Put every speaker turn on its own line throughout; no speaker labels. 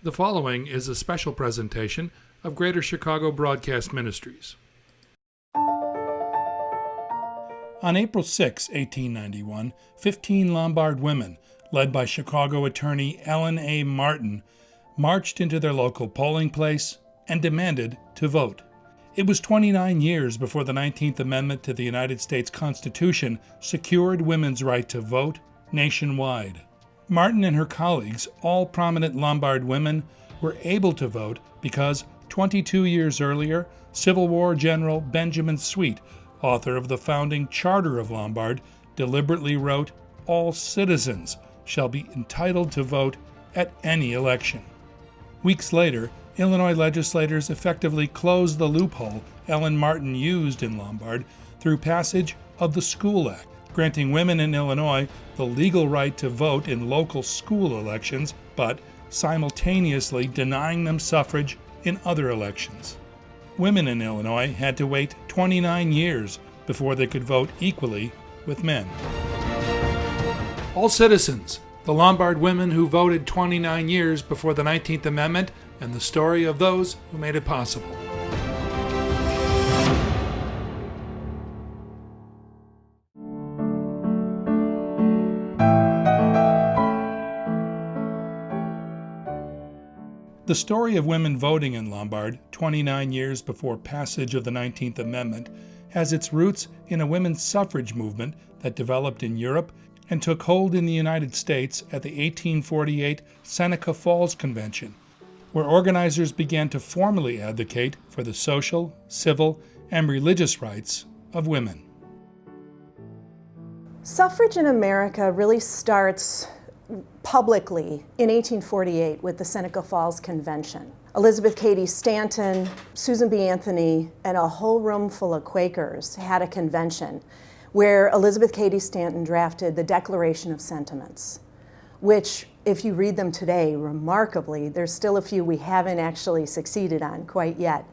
The following is a special presentation of Greater Chicago Broadcast Ministries. On April 6, 1891, 15 Lombard women, led by Chicago attorney Ellen A. Martin, marched into their local polling place and demanded to vote. It was 29 years before the 19th Amendment to the United States Constitution secured women's right to vote nationwide. Martin and her colleagues, all prominent Lombard women, were able to vote because 22 years earlier, Civil War General Benjamin Sweet, author of the founding Charter of Lombard, deliberately wrote, "All citizens shall be entitled to vote at any election." Weeks later, Illinois legislators effectively closed the loophole Ellen Martin used in Lombard through passage of the School Act, granting women in Illinois the legal right to vote in local school elections, but simultaneously denying them suffrage in other elections. Women in Illinois had to wait 29 years before they could vote equally with men. All citizens, the Lombard women who voted 29 years before the 19th Amendment, and the story of those who made it possible. The story of women voting in Lombard 29 years before passage of the 19th Amendment has its roots in a women's suffrage movement that developed in Europe and took hold in the United States at the 1848 Seneca Falls Convention, where organizers began to formally advocate for the social, civil, and religious rights of women.
Suffrage in America really starts publicly in 1848 with the Seneca Falls Convention. Elizabeth Cady Stanton, Susan B. Anthony, and a whole room full of Quakers had a convention where Elizabeth Cady Stanton drafted the Declaration of Sentiments, which, if you read them today, remarkably, there's still a few we haven't actually succeeded on quite yet.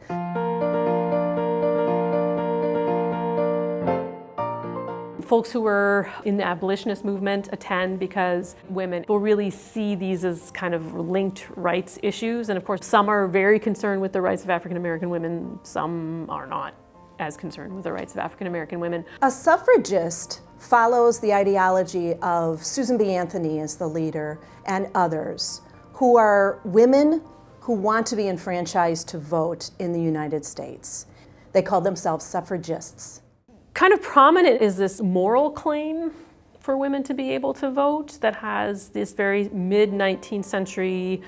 Folks who were in the abolitionist movement attend because women will really see these as kind of linked rights issues. And of course, some are very concerned with the rights of African American women, some are not as concerned with the rights of African American women.
A suffragist follows the ideology of Susan B. Anthony as the leader and others who are women who want to be enfranchised to vote in the United States. They call themselves suffragists.
Kind of prominent is this moral claim for women to be able to vote that has this very mid-19th century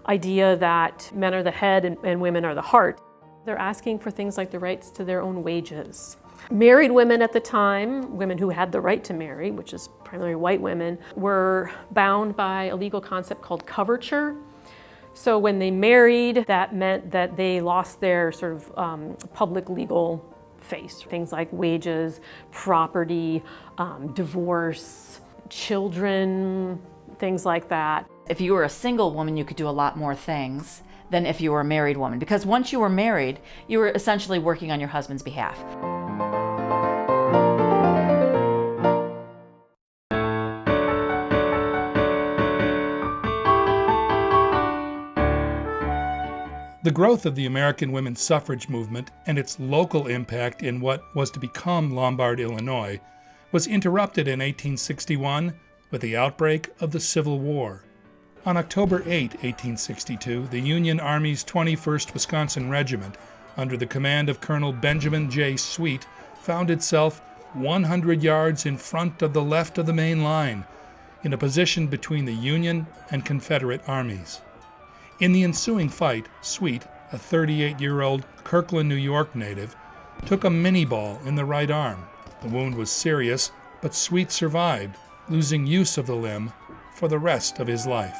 idea that men are the head and women are the heart. They're asking for things like the rights to their own wages. Married women at the time, women who had the right to marry, which is primarily white women, were bound by a legal concept called coverture. So when they married, that meant that they lost their sort of public legal face. Things like wages, property, divorce, children, things like that.
If you were a single woman, you could do a lot more things than if you were a married woman, because once you were married, you were essentially working on your husband's behalf.
The growth of the American women's suffrage movement and its local impact in what was to become Lombard, Illinois, was interrupted in 1861 with the outbreak of the Civil War. On October 8, 1862, the Union Army's 21st Wisconsin Regiment, under the command of Colonel Benjamin J. Sweet, found itself 100 yards in front of the left of the main line, in a position between the Union and Confederate armies. In the ensuing fight, Sweet, a 38-year-old Kirkland, New York native, took a mini-ball in the right arm. The wound was serious, but Sweet survived, losing use of the limb for the rest of his life.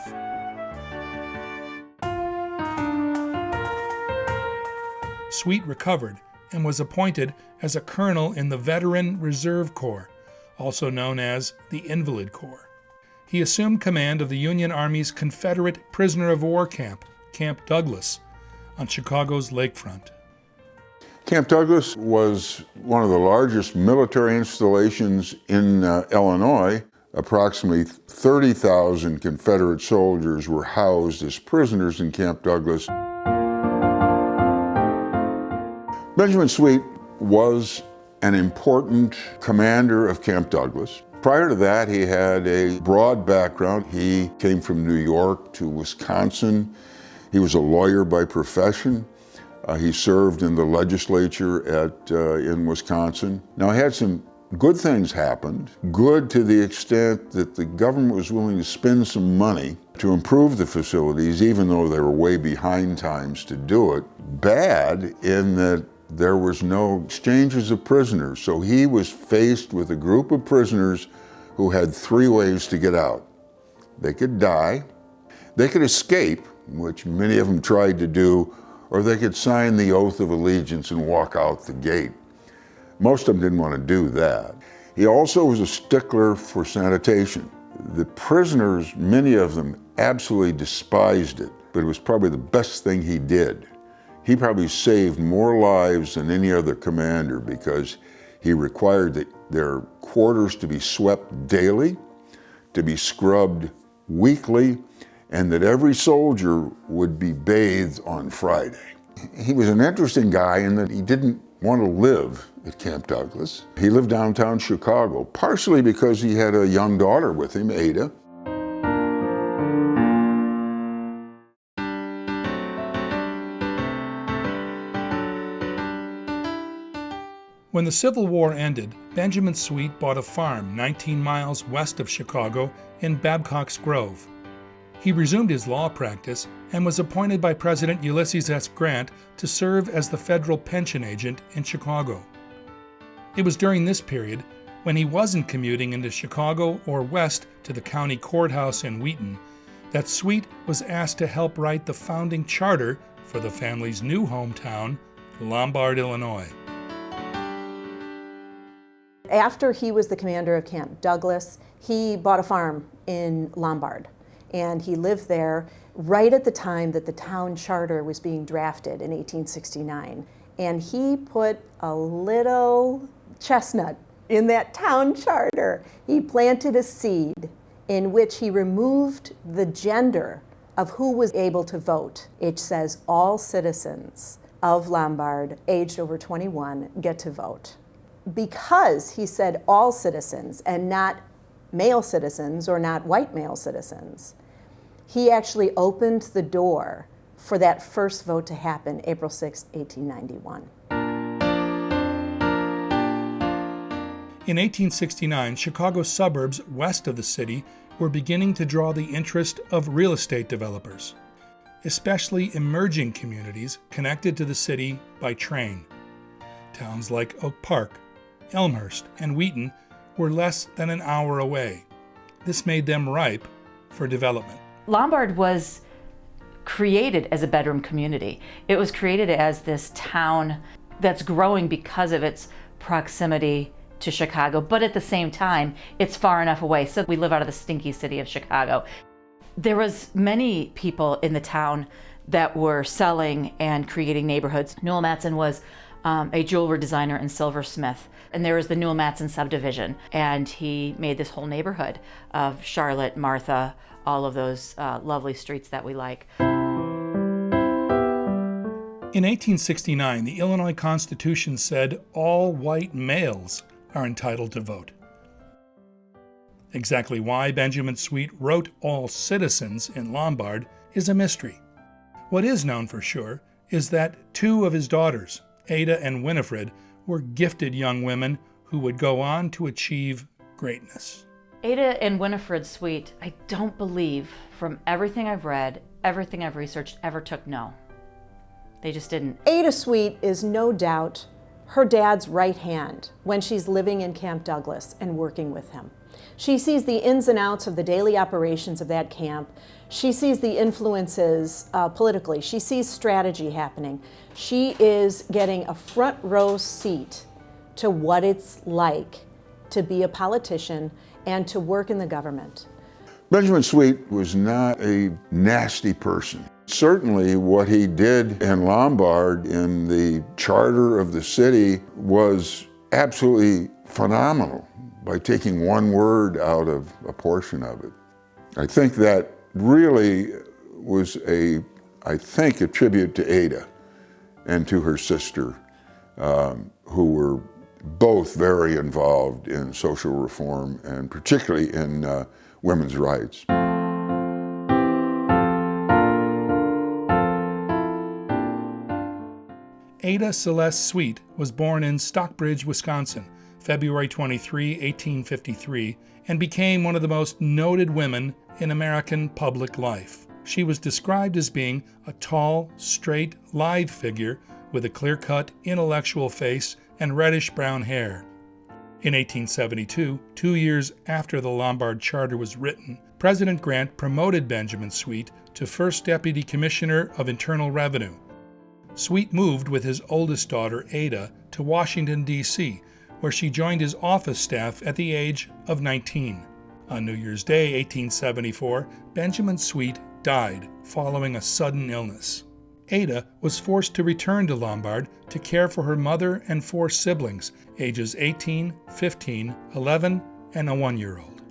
Sweet recovered and was appointed as a colonel in the Veteran Reserve Corps, also known as the Invalid Corps. He assumed command of the Union Army's Confederate prisoner of war camp, Camp Douglas, on Chicago's lakefront.
Camp Douglas was one of the largest military installations in Illinois. Approximately 30,000 Confederate soldiers were housed as prisoners in Camp Douglas. Benjamin Sweet was an important commander of Camp Douglas. Prior to that, he had a broad background. He came from New York to Wisconsin. He was a lawyer by profession. He served in the legislature in Wisconsin. Now, he had some good things happened, good to the extent that the government was willing to spend some money to improve the facilities, even though they were way behind times to do it. Bad in that there was no exchanges of prisoners, so he was faced with a group of prisoners who had three ways to get out. They could die, they could escape, which many of them tried to do, or they could sign the oath of allegiance and walk out the gate. Most of them didn't want to do that. He also was a stickler for sanitation. The prisoners, many of them, absolutely despised it, but it was probably the best thing he did. He probably saved more lives than any other commander because he required their quarters to be swept daily, to be scrubbed weekly, and that every soldier would be bathed on Friday. He was an interesting guy in that he didn't want to live at Camp Douglas. He lived downtown Chicago, partially because he had a young daughter with him, Ada.
When the Civil War ended, Benjamin Sweet bought a farm 19 miles west of Chicago in Babcock's Grove. He resumed his law practice and was appointed by President Ulysses S. Grant to serve as the federal pension agent in Chicago. It was during this period, when he wasn't commuting into Chicago or west to the county courthouse in Wheaton, that Sweet was asked to help write the founding charter for the family's new hometown, Lombard, Illinois.
After he was the commander of Camp Douglas, he bought a farm in Lombard, and he lived there right at the time that the town charter was being drafted in 1869. And he put a little chestnut in that town charter. He planted a seed in which he removed the gender of who was able to vote. It says all citizens of Lombard aged over 21 get to vote. Because he said all citizens and not male citizens or not white male citizens, he actually opened the door for that first vote to happen April 6, 1891.
In 1869, Chicago's suburbs west of the city were beginning to draw the interest of real estate developers, especially emerging communities connected to the city by train. Towns like Oak Park, Elmhurst, and Wheaton were less than an hour away. This made them ripe for development.
Lombard was created as a bedroom community. It was created as this town that's growing because of its proximity to Chicago, but at the same time, it's far enough away, so we live out of the stinky city of Chicago. There was many people in the town that were selling and creating neighborhoods. Newell Matson was a jewelry designer and silversmith. And there was the Newell Matson subdivision. And he made this whole neighborhood of Charlotte, Martha, all of those lovely streets that we like.
In 1869, the Illinois Constitution said all white males are entitled to vote. Exactly why Benjamin Sweet wrote all citizens in Lombard is a mystery. What is known for sure is that two of his daughters, Ada and Winifred, were gifted young women who would go on to achieve greatness.
Ada and Winifred Sweet, I don't believe, from everything I've read, everything I've researched, ever took no. They just didn't.
Ada Sweet is no doubt her dad's right hand when she's living in Camp Douglas and working with him. She sees the ins and outs of the daily operations of that camp. She sees the influences politically. She sees strategy happening. She is getting a front row seat to what it's like to be a politician and to work in the government.
Benjamin Sweet was not a nasty person. Certainly what he did in Lombard in the charter of the city was absolutely phenomenal. by taking one word out of a portion of it. I think that really was a tribute to Ada and to her sister, who were both very involved in social reform and particularly in women's rights.
Ada Celeste Sweet was born in Stockbridge, Wisconsin, February 23, 1853, and became one of the most noted women in American public life. She was described as being a tall, straight, lithe figure with a clear-cut, intellectual face and reddish-brown hair. In 1872, 2 years after the Lombard Charter was written, President Grant promoted Benjamin Sweet to First Deputy Commissioner of Internal Revenue. Sweet moved with his oldest daughter, Ada, to Washington, D.C., where she joined his office staff at the age of 19. On New Year's Day, 1874, Benjamin Sweet died following a sudden illness. Ada was forced to return to Lombard to care for her mother and 4 siblings, ages 18, 15, 11, and a 1-year-old.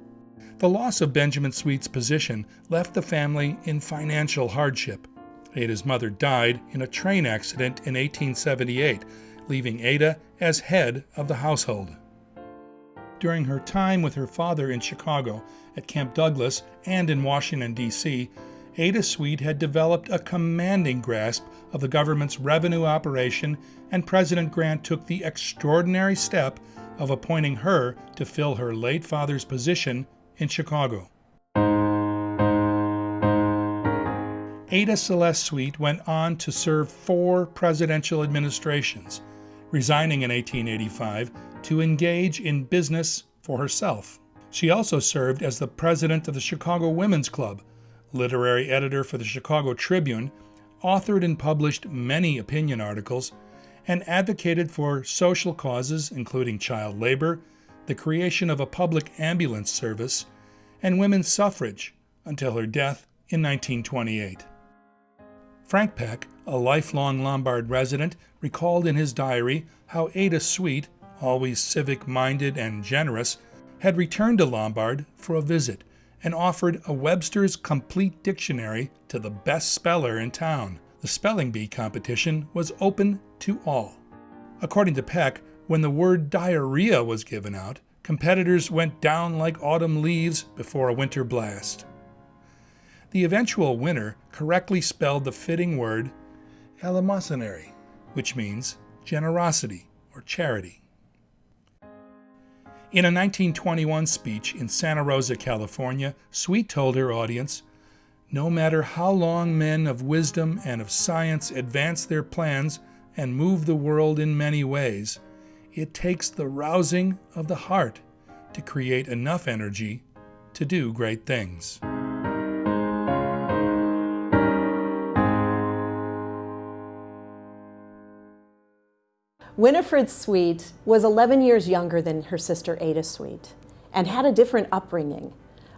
The loss of Benjamin Sweet's position left the family in financial hardship. Ada's mother died in a train accident in 1878, leaving Ada as head of the household. During her time with her father in Chicago, at Camp Douglas, and in Washington, D.C., Ada Sweet had developed a commanding grasp of the government's revenue operation, and President Grant took the extraordinary step of appointing her to fill her late father's position in Chicago. Ada Celeste Sweet went on to serve 4 presidential administrations, resigning in 1885 to engage in business for herself. She also served as the president of the Chicago Women's Club, literary editor for the Chicago Tribune, authored and published many opinion articles, and advocated for social causes including child labor, the creation of a public ambulance service, and women's suffrage until her death in 1928. Frank Peck, a lifelong Lombard resident, recalled in his diary how Ada Sweet, always civic-minded and generous, had returned to Lombard for a visit and offered a Webster's Complete Dictionary to the best speller in town. The spelling bee competition was open to all. According to Peck, when the word diarrhea was given out, competitors went down like autumn leaves before a winter blast. The eventual winner correctly spelled the fitting word eleemosynary, which means generosity or charity. In a 1921 speech in Santa Rosa, California, Sweet told her audience, "No matter how long men of wisdom and of science advance their plans and move the world in many ways, it takes the rousing of the heart to create enough energy to do great things."
Winifred Sweet was 11 years younger than her sister Ada Sweet and had a different upbringing,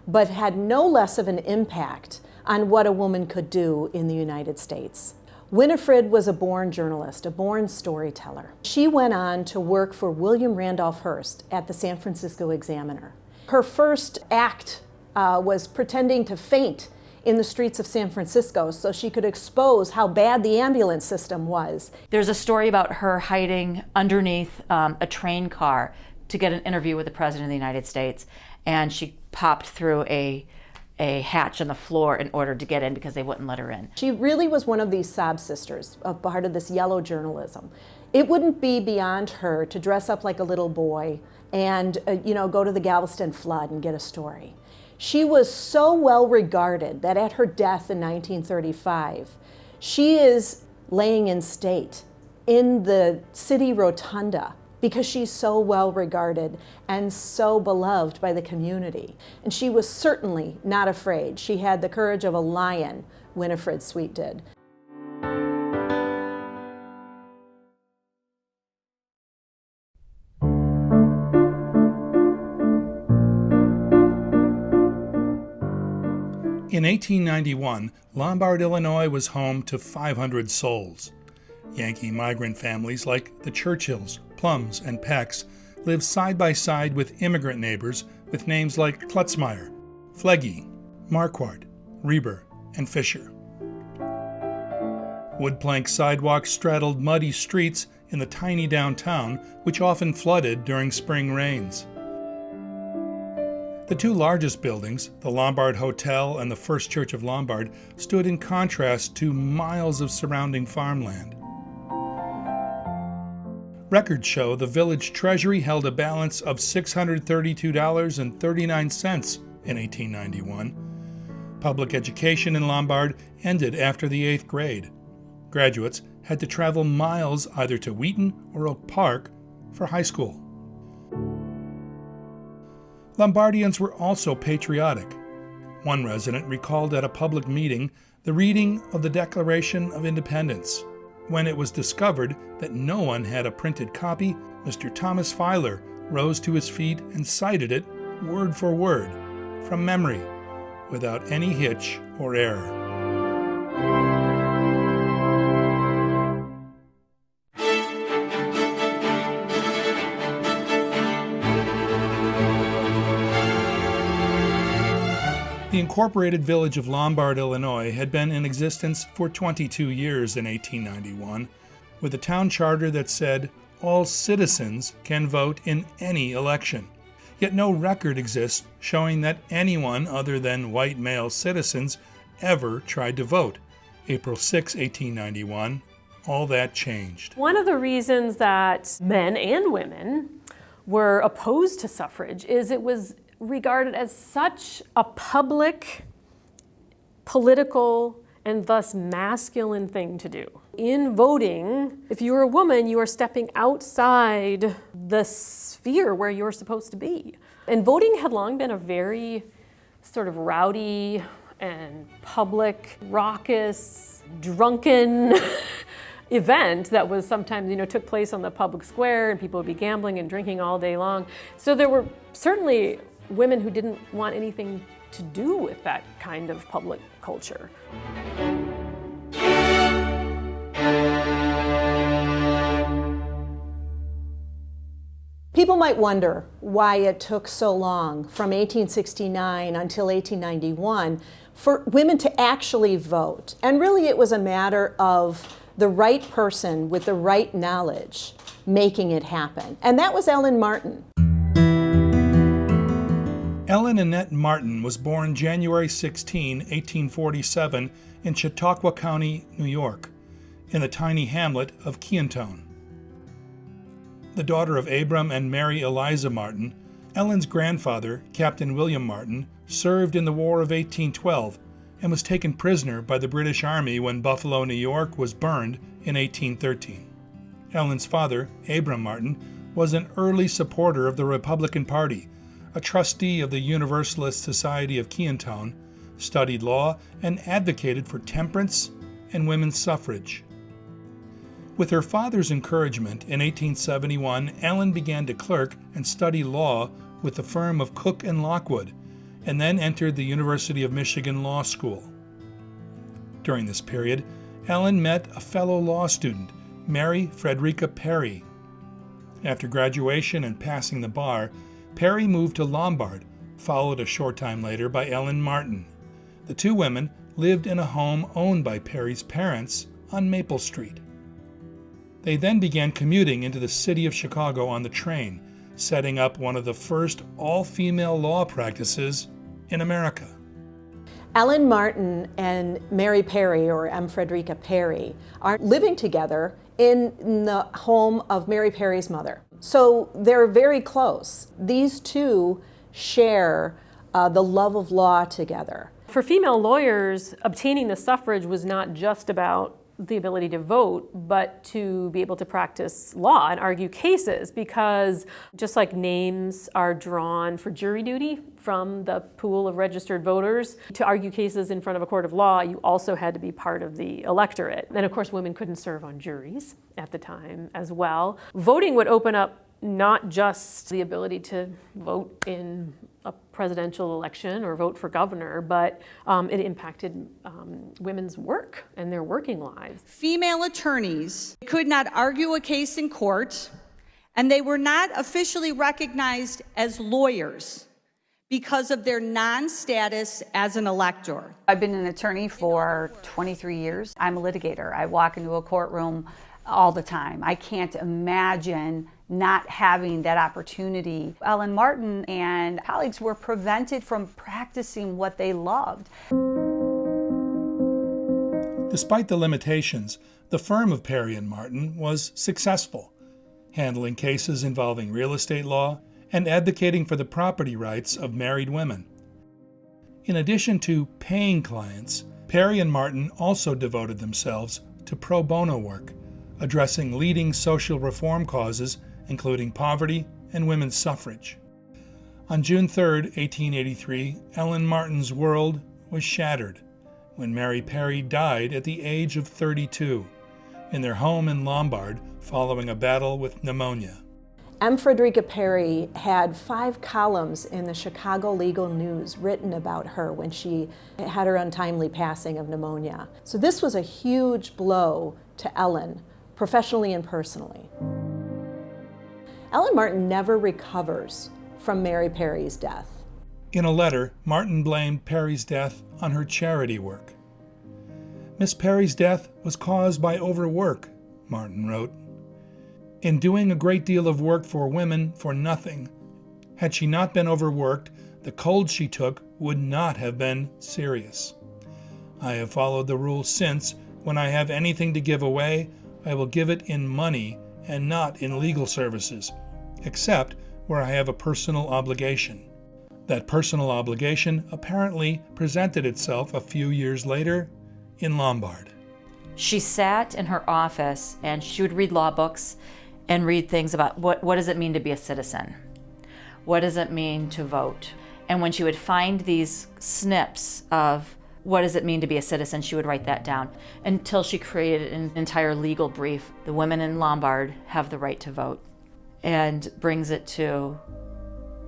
but had no less of an impact on what a woman could do in the United States. Winifred was a born journalist, a born storyteller. She went on to work for William Randolph Hearst at the San Francisco Examiner. Her first act was pretending to faint in the streets of San Francisco so she could expose how bad the ambulance system was.
There's a story about her hiding underneath a train car to get an interview with the President of the United States, and she popped through a hatch on the floor in order to get in because they wouldn't let her in.
She really was one of these sob sisters, a part of this yellow journalism. It wouldn't be beyond her to dress up like a little boy and go to the Galveston flood and get a story. She was so well regarded that at her death in 1935, she is laying in state in the city rotunda because she's so well regarded and so beloved by the community. And she was certainly not afraid. She had the courage of a lion, Winifred Sweet did.
In 1891, Lombard, Illinois was home to 500 souls. Yankee migrant families like the Churchills, Plums, and Pecks lived side by side with immigrant neighbors with names like Klutzmeyer, Flegge, Marquardt, Reber, and Fisher. Wood plank sidewalks straddled muddy streets in the tiny downtown, which often flooded during spring rains. The two largest buildings, the Lombard Hotel and the First Church of Lombard, stood in contrast to miles of surrounding farmland. Records show the village treasury held a balance of $632.39 in 1891. Public education in Lombard ended after the 8th grade. Graduates had to travel miles either to Wheaton or Oak Park for high school. Lombardians were also patriotic. One resident recalled at a public meeting the reading of the Declaration of Independence. When it was discovered that no one had a printed copy, Mr. Thomas Filer rose to his feet and cited it word for word, from memory, without any hitch or error. The incorporated village of Lombard, Illinois, had been in existence for 22 years in 1891, with a town charter that said all citizens can vote in any election. Yet no record exists showing that anyone other than white male citizens ever tried to vote. April 6, 1891, all that changed.
One of the reasons that men and women were opposed to suffrage is it was regarded as such a public, political, and thus masculine thing to do. In voting, if you're a woman, you are stepping outside the sphere where you're supposed to be. And voting had long been a very sort of rowdy and public, raucous, drunken event that was sometimes, took place on the public square, and people would be gambling and drinking all day long. So there were certainly women who didn't want anything to do with that kind of public culture.
People might wonder why it took so long, from 1869 until 1891, for women to actually vote. And really it was a matter of the right person with the right knowledge making it happen. And that was Ellen Martin.
Ellen Annette Martin was born January 16, 1847, in Chautauqua County, New York, in the tiny hamlet of Keontown. The daughter of Abram and Mary Eliza Martin, Ellen's grandfather, Captain William Martin, served in the War of 1812 and was taken prisoner by the British Army when Buffalo, New York was burned in 1813. Ellen's father, Abram Martin, was an early supporter of the Republican Party, a trustee of the Universalist Society of Keontown, studied law, and advocated for temperance and women's suffrage. With her father's encouragement, in 1871, Ellen began to clerk and study law with the firm of Cook and Lockwood, and then entered the University of Michigan Law School. During this period, Ellen met a fellow law student, Mary Frederica Perry. After graduation and passing the bar, Perry moved to Lombard, followed a short time later by Ellen Martin. The two women lived in a home owned by Perry's parents on Maple Street. They then began commuting into the city of Chicago on the train, setting up one of the first all-female law practices in America.
Ellen Martin and Mary Perry, or M. Frederica Perry, are living together in the home of Mary Perry's mother. So they're very close. These two share the love of law together.
For female lawyers, obtaining the suffrage was not just about the ability to vote, but to be able to practice law and argue cases, because just like names are drawn for jury duty from the pool of registered voters, to argue cases in front of a court of law, you also had to be part of the electorate. And of course, women couldn't serve on juries at the time as well. Voting would open up not just the ability to vote in a presidential election or vote for governor, but it impacted women's work and their working lives.
Female attorneys could not argue a case in court, And they were not officially recognized as lawyers because of their non-status as an elector.
I've been an attorney for 23 years. I'm a litigator. I walk into a courtroom all the time. I can't imagine not having that opportunity. Ellen Martin and colleagues were prevented from practicing what they loved.
Despite the limitations, the firm of Perry and Martin was successful, handling cases involving real estate law and advocating for the property rights of married women. In addition to paying clients, Perry and Martin also devoted themselves to pro bono work, addressing leading social reform causes including poverty and women's suffrage. On June 3, 1883, Ellen Martin's world was shattered when Mary Perry died at the age of 32 in their home in Lombard following a battle with pneumonia.
M. Frederica Perry had 5 columns in the Chicago Legal News written about her when she had her untimely passing of pneumonia. So this was a huge blow to Ellen, professionally and personally. Ellen Martin never recovers from Mary Perry's death.
In a letter, Martin blamed Perry's death on her charity work. Miss Perry's death was caused by overwork, Martin wrote. In doing a great deal of work for women for nothing, had she not been overworked, the cold she took would not have been serious. I have followed the rule since, when I have anything to give away, I will give it in money and not in legal services, except where I have a personal obligation. That personal obligation apparently presented itself a few years later in Lombard.
She sat in her office and she would read law books and read things about what does it mean to be a citizen? What does it mean to vote? And when she would find these snips of what does it mean to be a citizen, she would write that down until she created an entire legal brief. The women in Lombard have the right to vote, and brings it to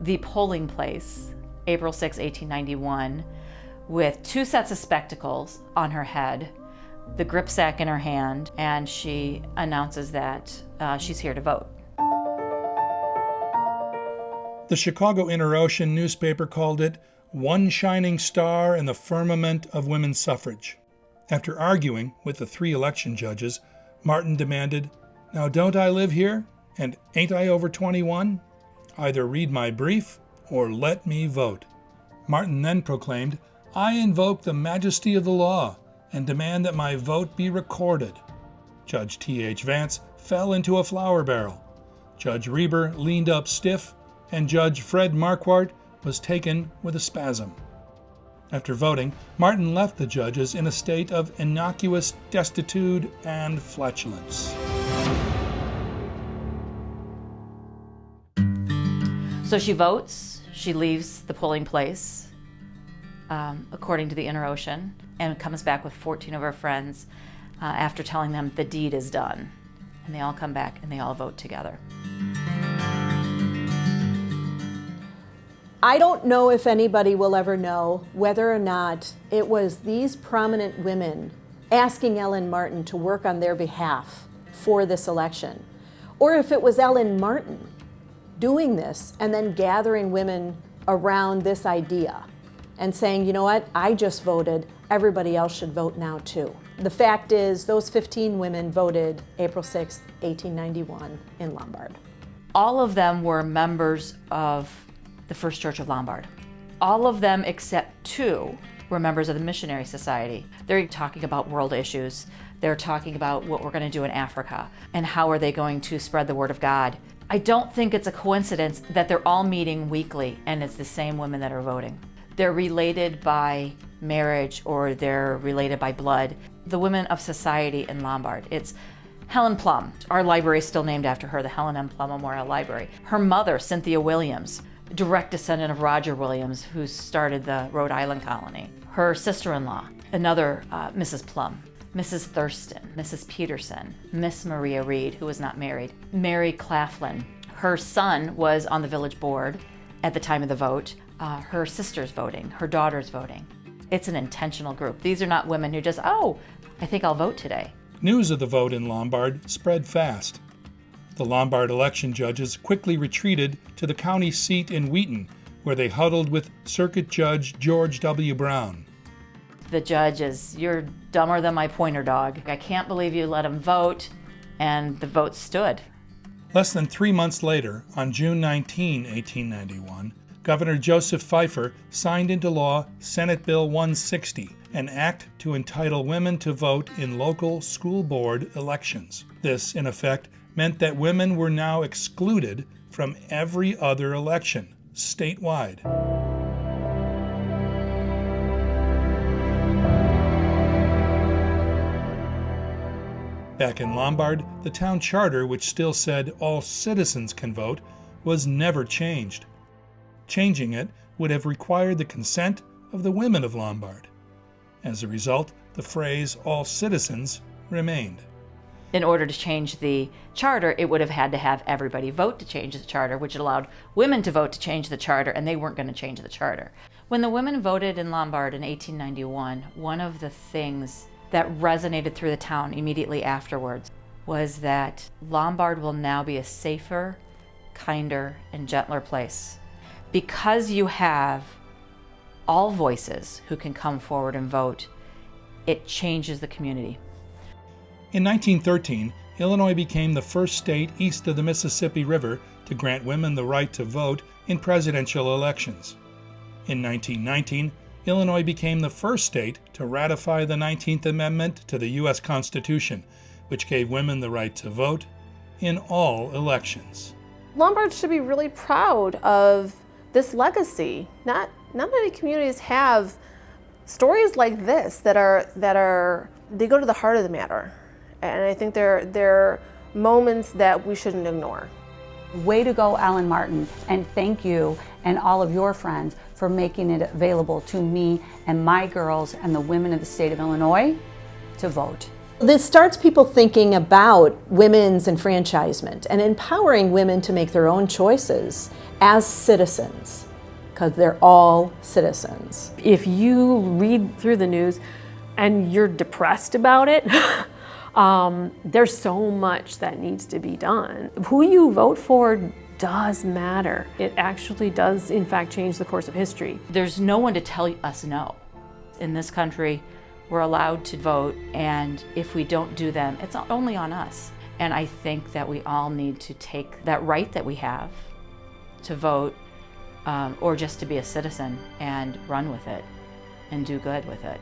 the polling place, April 6, 1891, with 2 sets of spectacles on her head, the gripsack in her hand, and she announces that she's here to vote.
The Chicago Inter-Ocean newspaper called it one shining star in the firmament of women's suffrage. After arguing with the 3 election judges, Martin demanded, "Now don't I live here? And ain't I over 21? Either read my brief or let me vote." Martin then proclaimed, "I invoke the majesty of the law and demand that my vote be recorded." Judge T.H. Vance fell into a flour barrel. Judge Reber leaned up stiff, and Judge Fred Marquardt was taken with a spasm. After voting, Martin left the judges in a state of innocuous destitute and flatulence.
So she votes, she leaves the polling place, according to the Inter-Ocean, and comes back with 14 of her friends after telling them the deed is done. And they all come back and they all vote together.
I don't know if anybody will ever know whether or not it was these prominent women asking Ellen Martin to work on their behalf for this election, or if it was Ellen Martin doing this and then gathering women around this idea and saying, you know what, I just voted, everybody else should vote now too. The fact is, those 15 women voted April 6, 1891 in Lombard.
All of them were members of the First Church of Lombard. All of them except 2 were members of the Missionary Society. They're talking about world issues. They're talking about what we're going to do in Africa and how are they going to spread the word of God. I don't think it's a coincidence that they're all meeting weekly and it's the same women that are voting. They're related by marriage or they're related by blood. The women of society in Lombard. It's Helen Plum. Our library is still named after her, the Helen M. Plum Memorial Library. Her mother, Cynthia Williams, direct descendant of Roger Williams, who started the Rhode Island colony. Her sister-in-law, another Mrs. Plum, Mrs. Thurston, Mrs. Peterson, Miss Maria Reed, who was not married, Mary Claflin. Her son was on the village board at the time of the vote. Her sister's voting, her daughter's voting. It's an intentional group. These are not women who just, oh, I think I'll vote today.
News of the vote in Lombard spread fast. The Lombard election judges quickly retreated to the county seat in Wheaton, where they huddled with Circuit Judge George W. Brown.
The judge is, "You're dumber than my pointer dog. I can't believe you let him vote," and the vote stood.
Less than 3 months later, on June 19, 1891, Governor Joseph Pfeiffer signed into law Senate Bill 160, an act to entitle women to vote in local school board elections. This, in effect, meant that women were now excluded from every other election, statewide. Back in Lombard, the town charter, which still said all citizens can vote, was never changed. Changing it would have required the consent of the women of Lombard. As a result, the phrase all citizens remained.
In order to change the charter, it would have had to have everybody vote to change the charter, which allowed women to vote to change the charter, and they weren't going to change the charter. When the women voted in Lombard in 1891, one of the things that resonated through the town immediately afterwards was that Lombard will now be a safer, kinder, and gentler place. Because you have all voices who can come forward and vote, it changes the community.
In 1913, Illinois became the first state east of the Mississippi River to grant women the right to vote in presidential elections. In 1919, Illinois became the first state to ratify the 19th Amendment to the U.S. Constitution, which gave women the right to vote in all elections.
Lombard should be really proud of this legacy. Not many communities have stories like this that they go to the heart of the matter. And I think they're moments that we shouldn't ignore.
Way to go, Ellen Martin, and thank you and all of your friends for making it available to me and my girls and the women of the state of Illinois to vote.
This starts people thinking about women's enfranchisement and empowering women to make their own choices as citizens, because they're all citizens.
If you read through the news and you're depressed about it, there's so much that needs to be done. Who you vote for does matter. It actually does, in fact, change the course of history.
There's no one to tell us no. In this country, we're allowed to vote, and if we don't do them, it's not only on us. And I think that we all need to take that right that we have to vote, or just to be a citizen, and run with it and do good with it.